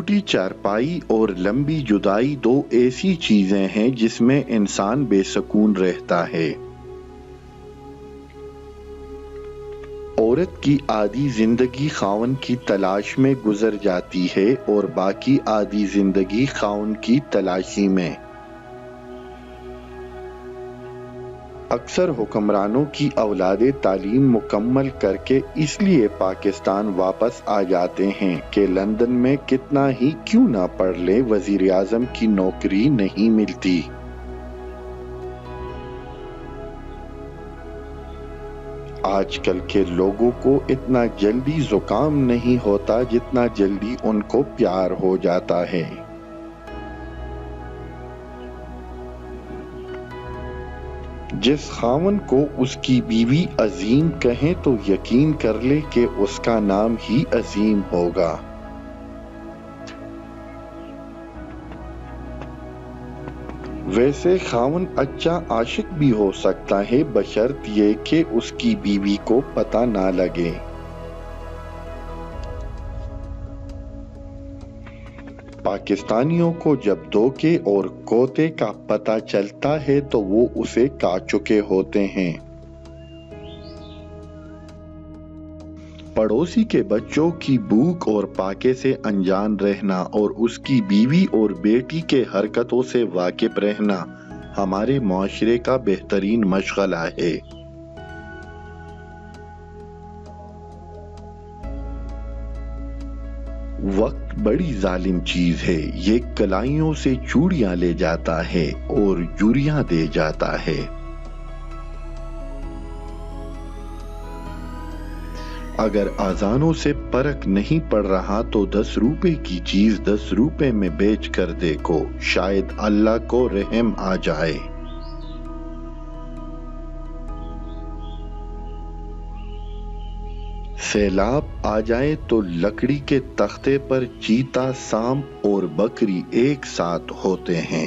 چھوٹی چارپائی اور لمبی جدائی دو ایسی چیزیں ہیں جس میں انسان بے سکون رہتا ہے۔ عورت کی آدھی زندگی خاوند کی تلاش میں گزر جاتی ہے اور باقی آدھی زندگی خاوند کی تلاشی میں۔ اکثر حکمرانوں کی اولادیں تعلیم مکمل کر کے اس لیے پاکستان واپس آ جاتے ہیں کہ لندن میں کتنا ہی کیوں نہ پڑھ لیں وزیر اعظم کی نوکری نہیں ملتی۔ آج کل کے لوگوں کو اتنا جلدی زکام نہیں ہوتا جتنا جلدی ان کو پیار ہو جاتا ہے۔ جس خاوند کو اس کی بیوی عظیم کہیں تو یقین کر لے کہ اس کا نام ہی عظیم ہوگا۔ ویسے خاوند اچھا عاشق بھی ہو سکتا ہے بشرط یہ کہ اس کی بیوی کو پتہ نہ لگے۔ پاکستانیوں کو جب دھوکے اور کوتے کا پتہ چلتا ہے تو وہ اسے کھا چکے ہوتے ہیں۔ پڑوسی کے بچوں کی بھوک اور پاکے سے انجان رہنا اور اس کی بیوی اور بیٹی کے حرکتوں سے واقف رہنا ہمارے معاشرے کا بہترین مشغلہ ہے۔ وقت بڑی ظالم چیز ہے، یہ کلائیوں سے چوڑیاں لے جاتا ہے اور جوریاں دے جاتا ہے۔ اگر آذانوں سے فرق نہیں پڑ رہا تو 10 روپے کی چیز 10 روپے میں بیچ کر دیکھو، شاید اللہ کو رحم آ جائے۔ سیلاب آ جائے تو لکڑی کے تختے پر چیتا، سانپ اور بکری ایک ساتھ ہوتے ہیں۔